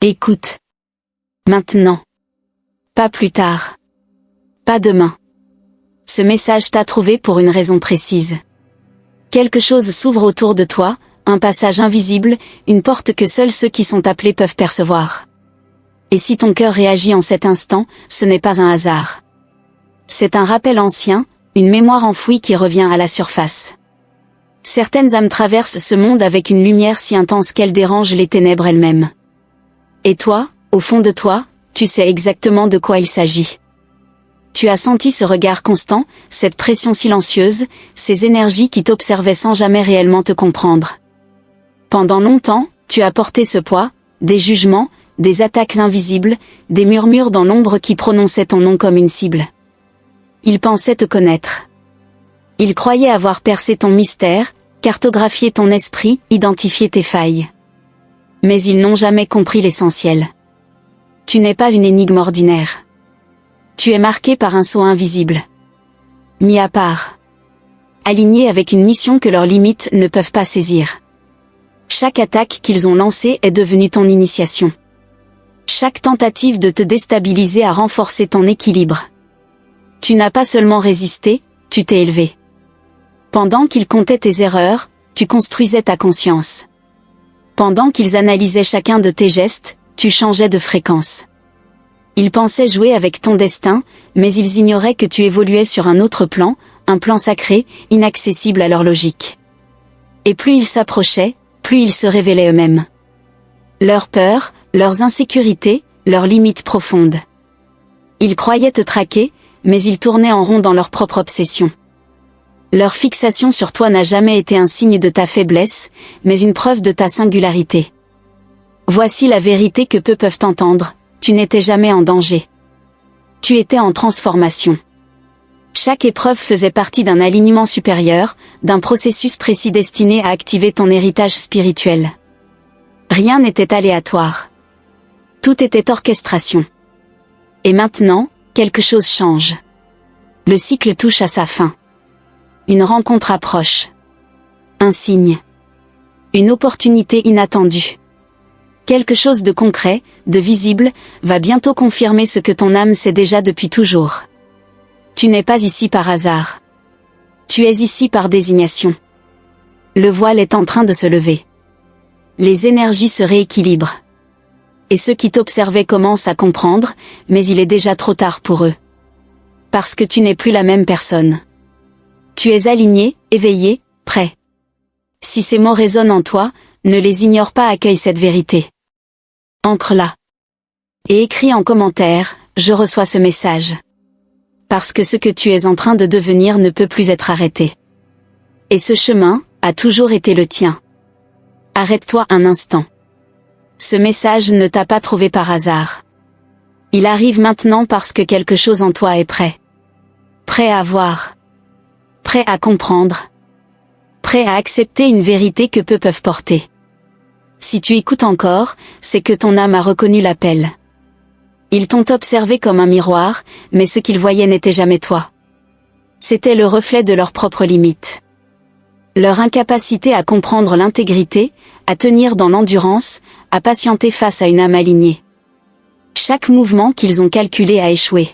Écoute. Maintenant. Pas plus tard. Pas demain. Ce message t'a trouvé pour une raison précise. Quelque chose s'ouvre autour de toi, un passage invisible, une porte que seuls ceux qui sont appelés peuvent percevoir. Et si ton cœur réagit en cet instant, ce n'est pas un hasard. C'est un rappel ancien, une mémoire enfouie qui revient à la surface. Certaines âmes traversent ce monde avec une lumière si intense qu'elle dérange les ténèbres elles-mêmes. Et toi, au fond de toi, tu sais exactement de quoi il s'agit. Tu as senti ce regard constant, cette pression silencieuse, ces énergies qui t'observaient sans jamais réellement te comprendre. Pendant longtemps, tu as porté ce poids, des jugements, des attaques invisibles, des murmures dans l'ombre qui prononçaient ton nom comme une cible. Ils pensaient te connaître. Ils croyaient avoir percé ton mystère, cartographié ton esprit, identifié tes failles. Mais ils n'ont jamais compris l'essentiel. Tu n'es pas une énigme ordinaire. Tu es marqué par un sceau invisible. Mis à part. Aligné avec une mission que leurs limites ne peuvent pas saisir. Chaque attaque qu'ils ont lancée est devenue ton initiation. Chaque tentative de te déstabiliser a renforcé ton équilibre. Tu n'as pas seulement résisté, tu t'es élevé. Pendant qu'ils comptaient tes erreurs, tu construisais ta conscience. Pendant qu'ils analysaient chacun de tes gestes, tu changeais de fréquence. Ils pensaient jouer avec ton destin, mais ils ignoraient que tu évoluais sur un autre plan, un plan sacré, inaccessible à leur logique. Et plus ils s'approchaient, plus ils se révélaient eux-mêmes. Leurs peurs, leurs insécurités, leurs limites profondes. Ils croyaient te traquer, mais ils tournaient en rond dans leur propre obsession. Leur fixation sur toi n'a jamais été un signe de ta faiblesse, mais une preuve de ta singularité. Voici la vérité que peu peuvent entendre. Tu n'étais jamais en danger. Tu étais en transformation. Chaque épreuve faisait partie d'un alignement supérieur, d'un processus précis destiné à activer ton héritage spirituel. Rien n'était aléatoire. Tout était orchestration. Et maintenant, quelque chose change. Le cycle touche à sa fin. Une rencontre approche. Un signe. Une opportunité inattendue. Quelque chose de concret, de visible, va bientôt confirmer ce que ton âme sait déjà depuis toujours. Tu n'es pas ici par hasard. Tu es ici par désignation. Le voile est en train de se lever. Les énergies se rééquilibrent. Et ceux qui t'observaient commencent à comprendre, mais il est déjà trop tard pour eux. Parce que tu n'es plus la même personne. Tu es aligné, éveillé, prêt. Si ces mots résonnent en toi, ne les ignore pas, accueille cette vérité. Ancre-la. Et écris en commentaire, je reçois ce message. Parce que ce que tu es en train de devenir ne peut plus être arrêté. Et ce chemin a toujours été le tien. Arrête-toi un instant. Ce message ne t'a pas trouvé par hasard. Il arrive maintenant parce que quelque chose en toi est prêt. Prêt à voir. Prêt à comprendre. Prêt à accepter une vérité que peu peuvent porter. Si tu écoutes encore, c'est que ton âme a reconnu l'appel. Ils t'ont observé comme un miroir, mais ce qu'ils voyaient n'était jamais toi. C'était le reflet de leurs propres limites. Leur incapacité à comprendre l'intégrité, à tenir dans l'endurance, à patienter face à une âme alignée. Chaque mouvement qu'ils ont calculé a échoué.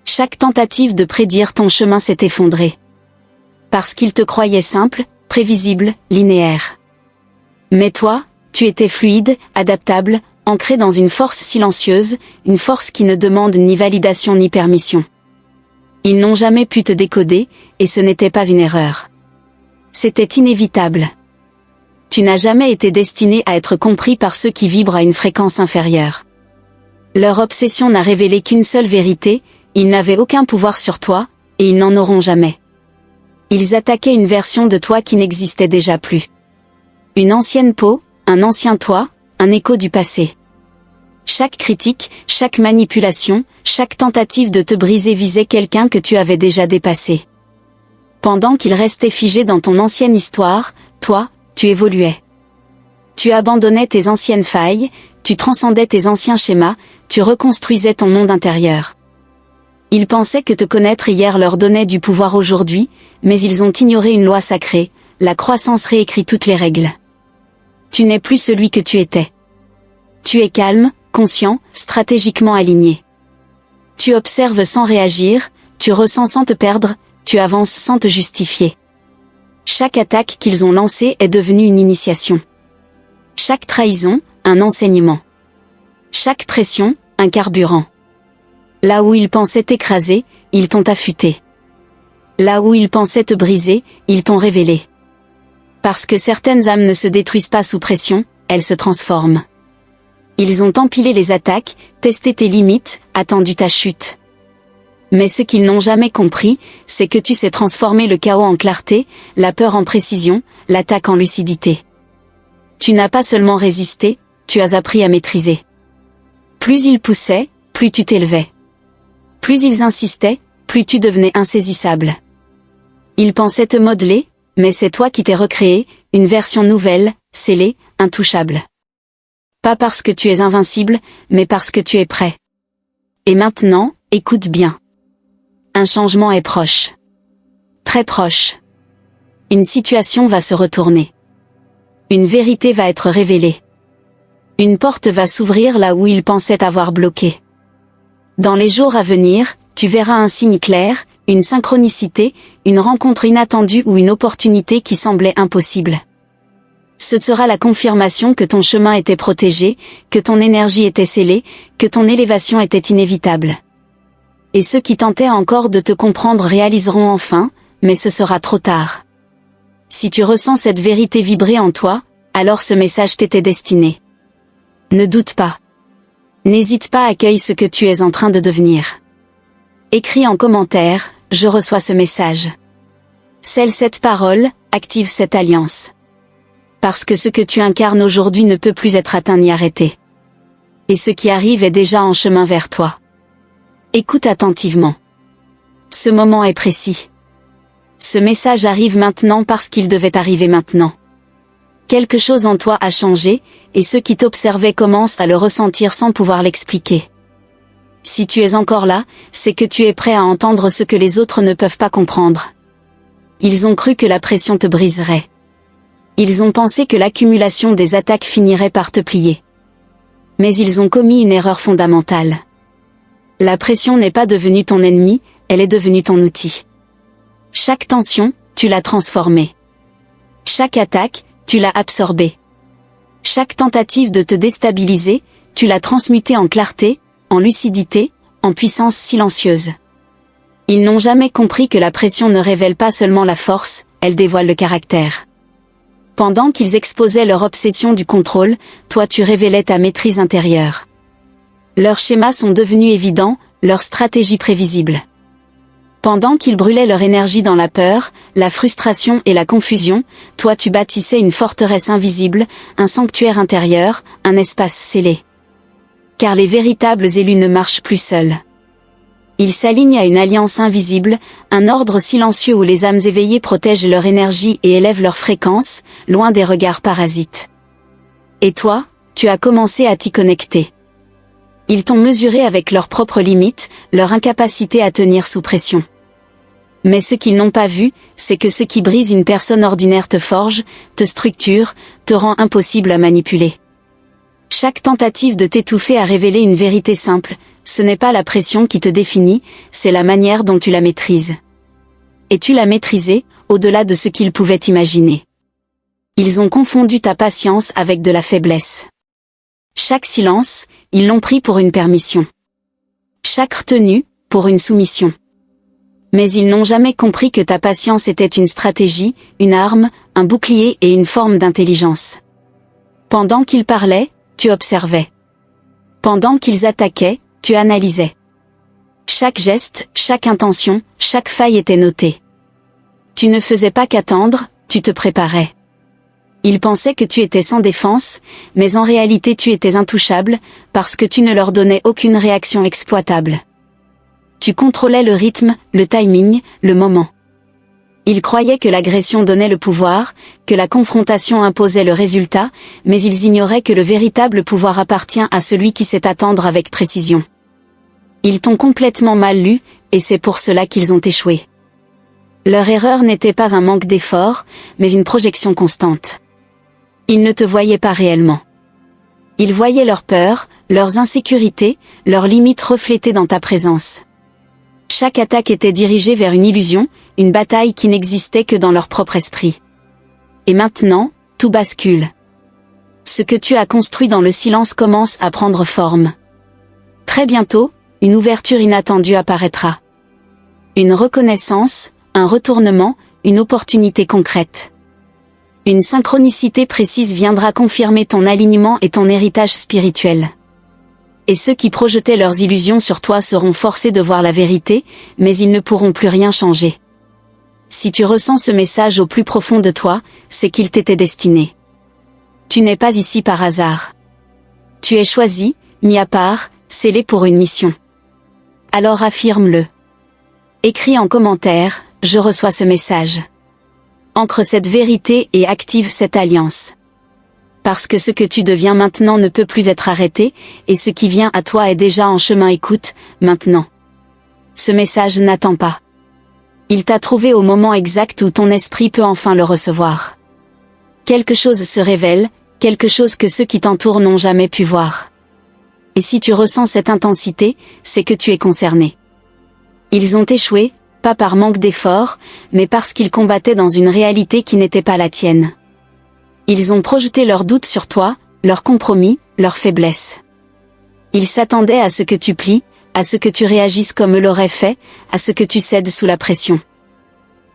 Chaque tentative de prédire ton chemin s'est effondrée. Parce qu'ils te croyaient simple, prévisible, linéaire. Mais toi, tu étais fluide, adaptable, ancré dans une force silencieuse, une force qui ne demande ni validation ni permission. Ils n'ont jamais pu te décoder, et ce n'était pas une erreur. C'était inévitable. Tu n'as jamais été destiné à être compris par ceux qui vibrent à une fréquence inférieure. Leur obsession n'a révélé qu'une seule vérité, ils n'avaient aucun pouvoir sur toi, et ils n'en auront jamais. Ils attaquaient une version de toi qui n'existait déjà plus. Une ancienne peau, un ancien toi, un écho du passé. Chaque critique, chaque manipulation, chaque tentative de te briser visait quelqu'un que tu avais déjà dépassé. Pendant qu'il restait figé dans ton ancienne histoire, toi, tu évoluais. Tu abandonnais tes anciennes failles, tu transcendais tes anciens schémas, tu reconstruisais ton monde intérieur. Ils pensaient que te connaître hier leur donnait du pouvoir aujourd'hui, mais ils ont ignoré une loi sacrée, la croissance réécrit toutes les règles. Tu n'es plus celui que tu étais. Tu es calme, conscient, stratégiquement aligné. Tu observes sans réagir, tu ressens sans te perdre, tu avances sans te justifier. Chaque attaque qu'ils ont lancée est devenue une initiation. Chaque trahison, un enseignement. Chaque pression, un carburant. Là où ils pensaient t'écraser, ils t'ont affûté. Là où ils pensaient te briser, ils t'ont révélé. Parce que certaines âmes ne se détruisent pas sous pression, elles se transforment. Ils ont empilé les attaques, testé tes limites, attendu ta chute. Mais ce qu'ils n'ont jamais compris, c'est que tu sais transformer le chaos en clarté, la peur en précision, l'attaque en lucidité. Tu n'as pas seulement résisté, tu as appris à maîtriser. Plus ils poussaient, plus tu t'élevais. Plus ils insistaient, plus tu devenais insaisissable. Ils pensaient te modeler, mais c'est toi qui t'es recréé, une version nouvelle, scellée, intouchable. Pas parce que tu es invincible, mais parce que tu es prêt. Et maintenant, écoute bien. Un changement est proche. Très proche. Une situation va se retourner. Une vérité va être révélée. Une porte va s'ouvrir là où ils pensaient avoir bloqué. Dans les jours à venir, tu verras un signe clair, une synchronicité, une rencontre inattendue ou une opportunité qui semblait impossible. Ce sera la confirmation que ton chemin était protégé, que ton énergie était scellée, que ton élévation était inévitable. Et ceux qui tentaient encore de te comprendre réaliseront enfin, mais ce sera trop tard. Si tu ressens cette vérité vibrer en toi, alors ce message t'était destiné. Ne doute pas. N'hésite pas à accueillir ce que tu es en train de devenir. Écris en commentaire, je reçois ce message. Scelle cette parole, active cette alliance. Parce que ce que tu incarnes aujourd'hui ne peut plus être atteint ni arrêté. Et ce qui arrive est déjà en chemin vers toi. Écoute attentivement. Ce moment est précis. Ce message arrive maintenant parce qu'il devait arriver maintenant. Quelque chose en toi a changé, et ceux qui t'observaient commencent à le ressentir sans pouvoir l'expliquer. Si tu es encore là, c'est que tu es prêt à entendre ce que les autres ne peuvent pas comprendre. Ils ont cru que la pression te briserait. Ils ont pensé que l'accumulation des attaques finirait par te plier. Mais ils ont commis une erreur fondamentale. La pression n'est pas devenue ton ennemi, elle est devenue ton outil. Chaque tension, tu l'as transformée. Chaque attaque, tu l'as absorbée. Chaque tentative de te déstabiliser, tu l'as transmutée en clarté, en lucidité, en puissance silencieuse. Ils n'ont jamais compris que la pression ne révèle pas seulement la force, elle dévoile le caractère. Pendant qu'ils exposaient leur obsession du contrôle, toi tu révélais ta maîtrise intérieure. Leurs schémas sont devenus évidents, leurs stratégies prévisibles. Pendant qu'ils brûlaient leur énergie dans la peur, la frustration et la confusion, toi tu bâtissais une forteresse invisible, un sanctuaire intérieur, un espace scellé. Car les véritables élus ne marchent plus seuls. Ils s'alignent à une alliance invisible, un ordre silencieux où les âmes éveillées protègent leur énergie et élèvent leur fréquence, loin des regards parasites. Et toi, tu as commencé à t'y connecter. Ils t'ont mesuré avec leurs propres limites, leur incapacité à tenir sous pression. Mais ce qu'ils n'ont pas vu, c'est que ce qui brise une personne ordinaire te forge, te structure, te rend impossible à manipuler. Chaque tentative de t'étouffer a révélé une vérité simple, ce n'est pas la pression qui te définit, c'est la manière dont tu la maîtrises. Et tu l'as maîtrisée, au-delà de ce qu'ils pouvaient imaginer. Ils ont confondu ta patience avec de la faiblesse. Chaque silence, ils l'ont pris pour une permission. Chaque retenue, pour une soumission. Mais ils n'ont jamais compris que ta patience était une stratégie, une arme, un bouclier et une forme d'intelligence. Pendant qu'ils parlaient, tu observais. Pendant qu'ils attaquaient, tu analysais. Chaque geste, chaque intention, chaque faille était notée. Tu ne faisais pas qu'attendre, tu te préparais. Ils pensaient que tu étais sans défense, mais en réalité tu étais intouchable, parce que tu ne leur donnais aucune réaction exploitable. Tu contrôlais le rythme, le timing, le moment. Ils croyaient que l'agression donnait le pouvoir, que la confrontation imposait le résultat, mais ils ignoraient que le véritable pouvoir appartient à celui qui sait attendre avec précision. Ils t'ont complètement mal lu, et c'est pour cela qu'ils ont échoué. Leur erreur n'était pas un manque d'effort, mais une projection constante. Ils ne te voyaient pas réellement. Ils voyaient leurs peurs, leurs insécurités, leurs limites reflétées dans ta présence. Chaque attaque était dirigée vers une illusion, une bataille qui n'existait que dans leur propre esprit. Et maintenant, tout bascule. Ce que tu as construit dans le silence commence à prendre forme. Très bientôt, une ouverture inattendue apparaîtra. Une reconnaissance, un retournement, une opportunité concrète. Une synchronicité précise viendra confirmer ton alignement et ton héritage spirituel. Et ceux qui projetaient leurs illusions sur toi seront forcés de voir la vérité, mais ils ne pourront plus rien changer. Si tu ressens ce message au plus profond de toi, c'est qu'il t'était destiné. Tu n'es pas ici par hasard. Tu es choisi, mis à part, scellé pour une mission. Alors affirme-le. Écris en commentaire, je reçois ce message. Ancre cette vérité et active cette alliance. Parce que ce que tu deviens maintenant ne peut plus être arrêté, et ce qui vient à toi est déjà en chemin. Écoute, maintenant. Ce message n'attend pas. Il t'a trouvé au moment exact où ton esprit peut enfin le recevoir. Quelque chose se révèle, quelque chose que ceux qui t'entourent n'ont jamais pu voir. Et si tu ressens cette intensité, c'est que tu es concerné. Ils ont échoué, pas par manque d'efforts, mais parce qu'ils combattaient dans une réalité qui n'était pas la tienne. Ils ont projeté leurs doutes sur toi, leurs compromis, leurs faiblesses. Ils s'attendaient à ce que tu plies, à ce que tu réagisses comme eux l'auraient fait, à ce que tu cèdes sous la pression.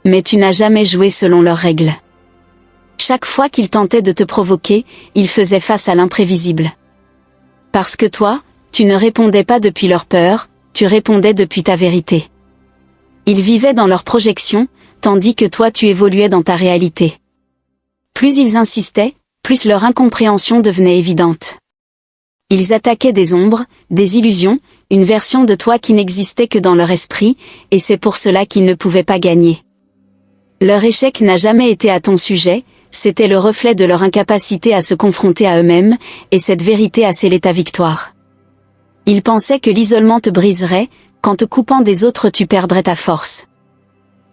Mais tu n'as jamais joué selon leurs règles. Chaque fois qu'ils tentaient de te provoquer, ils faisaient face à l'imprévisible. Parce que toi, tu ne répondais pas depuis leur peur, tu répondais depuis ta vérité. Ils vivaient dans leur projection, tandis que toi tu évoluais dans ta réalité. Plus ils insistaient, plus leur incompréhension devenait évidente. Ils attaquaient des ombres, des illusions, une version de toi qui n'existait que dans leur esprit, et c'est pour cela qu'ils ne pouvaient pas gagner. Leur échec n'a jamais été à ton sujet, c'était le reflet de leur incapacité à se confronter à eux-mêmes, et cette vérité a scellé ta victoire. Ils pensaient que l'isolement te briserait, qu'en te coupant des autres tu perdrais ta force.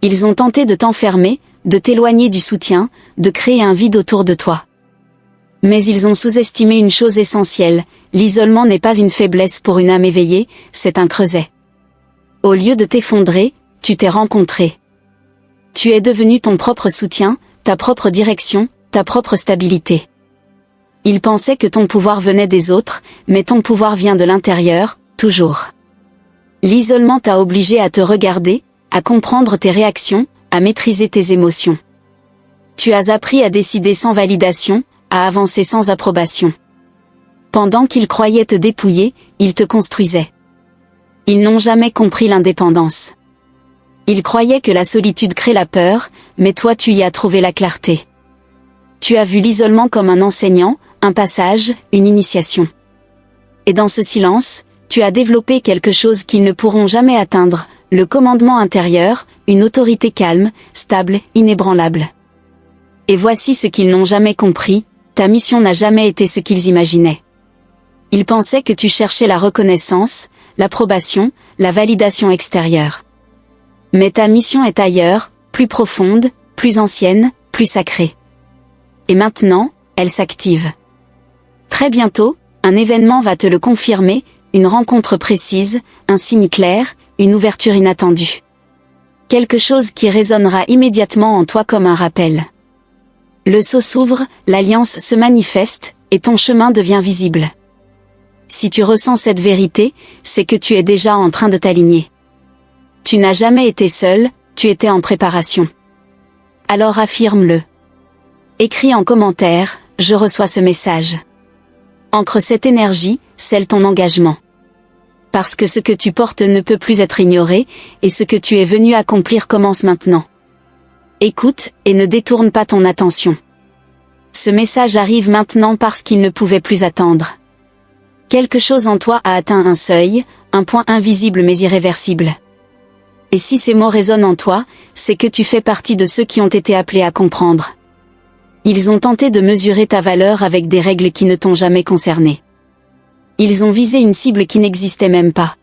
Ils ont tenté de t'enfermer, de t'éloigner du soutien, de créer un vide autour de toi. Mais ils ont sous-estimé une chose essentielle, l'isolement n'est pas une faiblesse pour une âme éveillée, c'est un creuset. Au lieu de t'effondrer, tu t'es rencontré. Tu es devenu ton propre soutien, ta propre direction, ta propre stabilité. Ils pensaient que ton pouvoir venait des autres, mais ton pouvoir vient de l'intérieur, toujours. L'isolement t'a obligé à te regarder, à comprendre tes réactions, à maîtriser tes émotions. Tu as appris à décider sans validation, à avancer sans approbation. Pendant qu'ils croyaient te dépouiller, ils te construisaient. Ils n'ont jamais compris l'indépendance. Ils croyaient que la solitude crée la peur, mais toi tu y as trouvé la clarté. Tu as vu l'isolement comme un enseignant, un passage, une initiation. Et dans ce silence, tu as développé quelque chose qu'ils ne pourront jamais atteindre, le commandement intérieur, une autorité calme, stable, inébranlable. Et voici ce qu'ils n'ont jamais compris, ta mission n'a jamais été ce qu'ils imaginaient. Ils pensaient que tu cherchais la reconnaissance, l'approbation, la validation extérieure. Mais ta mission est ailleurs, plus profonde, plus ancienne, plus sacrée. Et maintenant, elle s'active. Très bientôt, un événement va te le confirmer, une rencontre précise, un signe clair, une ouverture inattendue. Quelque chose qui résonnera immédiatement en toi comme un rappel. Le sceau s'ouvre, l'alliance se manifeste, et ton chemin devient visible. Si tu ressens cette vérité, c'est que tu es déjà en train de t'aligner. Tu n'as jamais été seul, tu étais en préparation. Alors affirme-le. Écris en commentaire, je reçois ce message. Ancre cette énergie, scelle ton engagement. Parce que ce que tu portes ne peut plus être ignoré, et ce que tu es venu accomplir commence maintenant. Écoute, et ne détourne pas ton attention. Ce message arrive maintenant parce qu'il ne pouvait plus attendre. Quelque chose en toi a atteint un seuil, un point invisible mais irréversible. Et si ces mots résonnent en toi, c'est que tu fais partie de ceux qui ont été appelés à comprendre. Ils ont tenté de mesurer ta valeur avec des règles qui ne t'ont jamais concerné. Ils ont visé une cible qui n'existait même pas.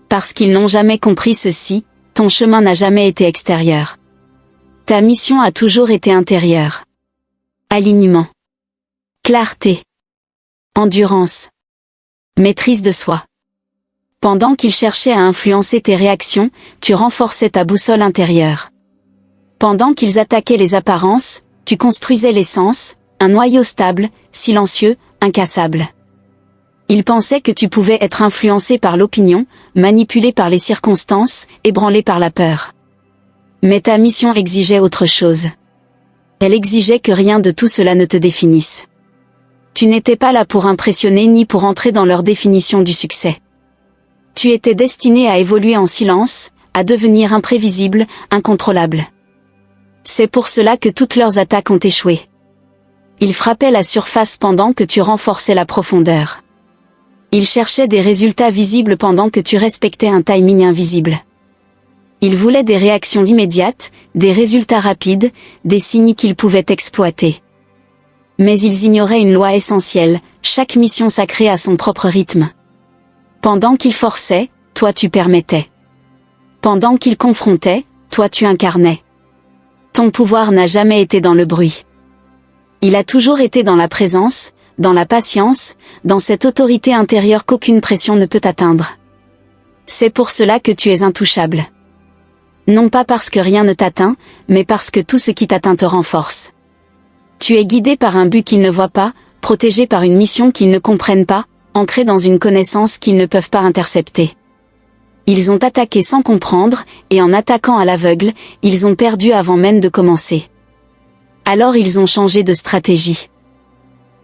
Parce qu'ils n'ont jamais compris ceci, ton chemin n'a jamais été extérieur. Ta mission a toujours été intérieure. Alignement. Clarté. Endurance. Maîtrise de soi. Pendant qu'ils cherchaient à influencer tes réactions, tu renforçais ta boussole intérieure. Pendant qu'ils attaquaient les apparences, tu construisais l'essence, un noyau stable, silencieux, incassable. Ils pensaient que tu pouvais être influencé par l'opinion, manipulé par les circonstances, ébranlé par la peur. Mais ta mission exigeait autre chose. Elle exigeait que rien de tout cela ne te définisse. Tu n'étais pas là pour impressionner ni pour entrer dans leur définition du succès. Tu étais destiné à évoluer en silence, à devenir imprévisible, incontrôlable. C'est pour cela que toutes leurs attaques ont échoué. Ils frappaient la surface pendant que tu renforçais la profondeur. Ils cherchaient des résultats visibles pendant que tu respectais un timing invisible. Ils voulaient des réactions immédiates, des résultats rapides, des signes qu'ils pouvaient exploiter. Mais ils ignoraient une loi essentielle, chaque mission sacrée a son propre rythme. Pendant qu'ils forçaient, toi tu permettais. Pendant qu'ils confrontaient, toi tu incarnais. Ton pouvoir n'a jamais été dans le bruit. Il a toujours été dans la présence, dans la patience, dans cette autorité intérieure qu'aucune pression ne peut atteindre. C'est pour cela que tu es intouchable. Non pas parce que rien ne t'atteint, mais parce que tout ce qui t'atteint te renforce. Tu es guidé par un but qu'ils ne voient pas, protégé par une mission qu'ils ne comprennent pas, ancré dans une connaissance qu'ils ne peuvent pas intercepter. Ils ont attaqué sans comprendre, et en attaquant à l'aveugle, ils ont perdu avant même de commencer. Alors ils ont changé de stratégie.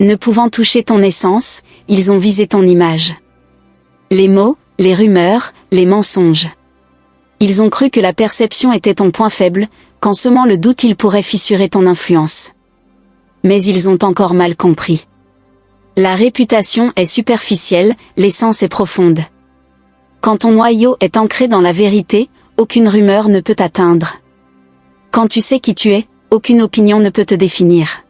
Ne pouvant toucher ton essence, ils ont visé ton image. Les mots, les rumeurs, les mensonges. Ils ont cru que la perception était ton point faible, qu'en semant le doute ils pourraient fissurer ton influence. Mais ils ont encore mal compris. La réputation est superficielle, l'essence est profonde. Quand ton noyau est ancré dans la vérité, aucune rumeur ne peut t'atteindre. Quand tu sais qui tu es, aucune opinion ne peut te définir.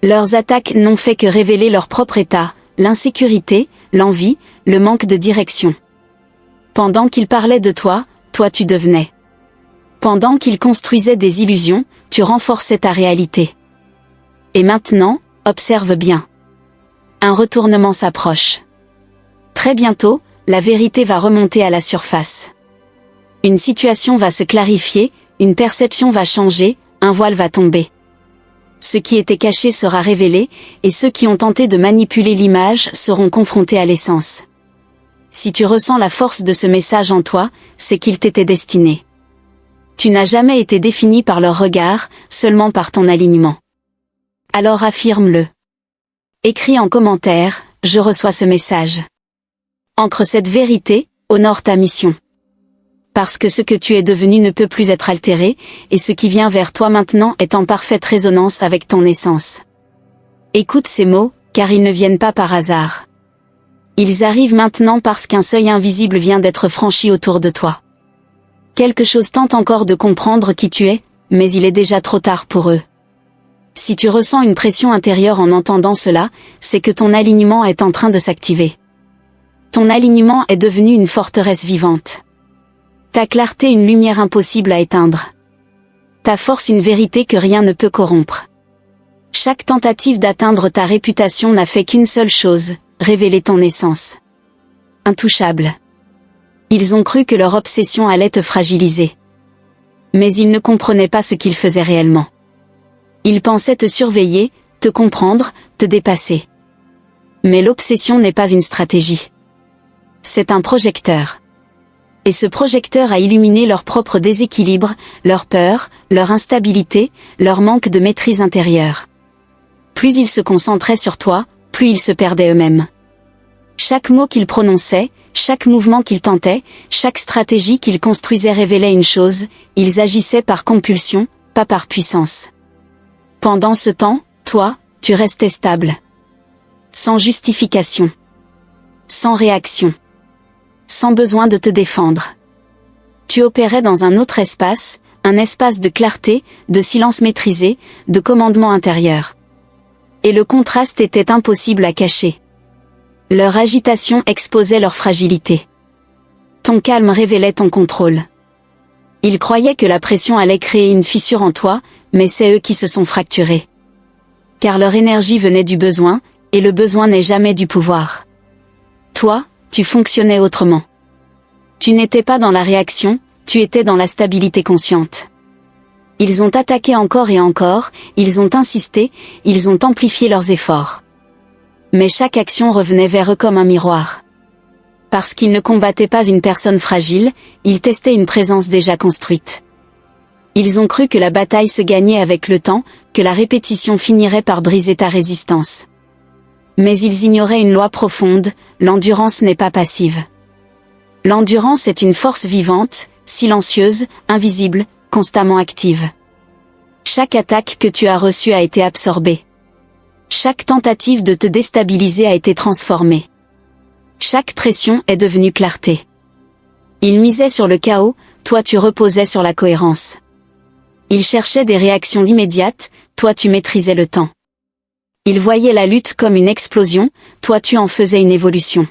Leurs attaques n'ont fait que révéler leur propre état, l'insécurité, l'envie, le manque de direction. Pendant qu'ils parlaient de toi, toi tu devenais. Pendant qu'ils construisaient des illusions, tu renforçais ta réalité. Et maintenant, observe bien. Un retournement s'approche. Très bientôt, la vérité va remonter à la surface. Une situation va se clarifier, une perception va changer, un voile va tomber. Ce qui était caché sera révélé, et ceux qui ont tenté de manipuler l'image seront confrontés à l'essence. Si tu ressens la force de ce message en toi, c'est qu'il t'était destiné. Tu n'as jamais été défini par leur regard, seulement par ton alignement. Alors affirme-le. Écris en commentaire, je reçois ce message. Ancre cette vérité, honore ta mission. Parce que ce que tu es devenu ne peut plus être altéré, et ce qui vient vers toi maintenant est en parfaite résonance avec ton essence. Écoute ces mots, car ils ne viennent pas par hasard. Ils arrivent maintenant parce qu'un seuil invisible vient d'être franchi autour de toi. Quelque chose tente encore de comprendre qui tu es, mais il est déjà trop tard pour eux. Si tu ressens une pression intérieure en entendant cela, c'est que ton alignement est en train de s'activer. Ton alignement est devenu une forteresse vivante. Ta clarté une lumière impossible à éteindre. Ta force une vérité que rien ne peut corrompre. Chaque tentative d'atteindre ta réputation n'a fait qu'une seule chose, révéler ton essence. Intouchable. Ils ont cru que leur obsession allait te fragiliser. Mais ils ne comprenaient pas ce qu'ils faisaient réellement. Ils pensaient te surveiller, te comprendre, te dépasser. Mais l'obsession n'est pas une stratégie. C'est un projecteur. Et ce projecteur a illuminé leur propre déséquilibre, leur peur, leur instabilité, leur manque de maîtrise intérieure. Plus ils se concentraient sur toi, plus ils se perdaient eux-mêmes. Chaque mot qu'ils prononçaient, chaque mouvement qu'ils tentaient, chaque stratégie qu'ils construisaient révélait une chose, ils agissaient par compulsion, pas par puissance. Pendant ce temps, toi, tu restais stable. Sans justification. Sans réaction. Sans besoin de te défendre. Tu opérais dans un autre espace, un espace de clarté, de silence maîtrisé, de commandement intérieur. Et le contraste était impossible à cacher. Leur agitation exposait leur fragilité. Ton calme révélait ton contrôle. Ils croyaient que la pression allait créer une fissure en toi, mais c'est eux qui se sont fracturés. Car leur énergie venait du besoin, Et le besoin n'est jamais du pouvoir. Toi, tu fonctionnais autrement. Tu n'étais pas dans la réaction, tu étais dans la stabilité consciente. Ils ont attaqué encore et encore, ils ont insisté, ils ont amplifié leurs efforts. Mais chaque action revenait vers eux comme un miroir. Parce qu'ils ne combattaient pas une personne fragile, ils testaient une présence déjà construite. Ils ont cru que la bataille se gagnait avec le temps, que la répétition finirait par briser ta résistance. Mais ils ignoraient une loi profonde, l'endurance n'est pas passive. L'endurance est une force vivante, silencieuse, invisible, constamment active. Chaque attaque que tu as reçue a été absorbée. Chaque tentative de te déstabiliser a été transformée. Chaque pression est devenue clarté. Ils misaient sur le chaos, toi tu reposais sur la cohérence. Ils cherchaient des réactions immédiates, toi tu maîtrisais le temps. Ils voyaient la lutte comme une explosion, toi tu en faisais une évolution.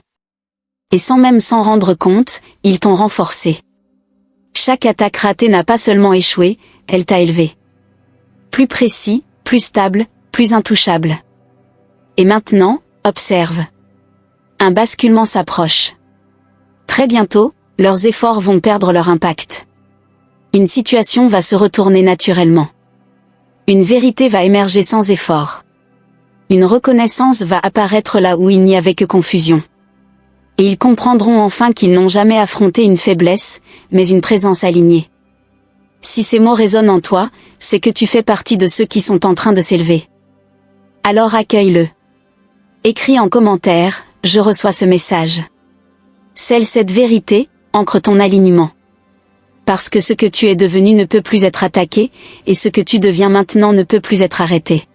Et sans même s'en rendre compte, ils t'ont renforcé. Chaque attaque ratée n'a pas seulement échoué, elle t'a élevé. Plus précis, plus stable, plus intouchable. Et maintenant, observe. Un basculement s'approche. Très bientôt, leurs efforts vont perdre leur impact. Une situation va se retourner naturellement. Une vérité va émerger sans effort. Une reconnaissance va apparaître là où il n'y avait que confusion. Et ils comprendront enfin qu'ils n'ont jamais affronté une faiblesse, mais une présence alignée. Si ces mots résonnent en toi, c'est que tu fais partie de ceux qui sont en train de s'élever. Alors accueille-le. Écris en commentaire, je reçois ce message. Scelle cette vérité, ancre ton alignement. Parce que ce que tu es devenu ne peut plus être attaqué, et ce que tu deviens maintenant ne peut plus être arrêté.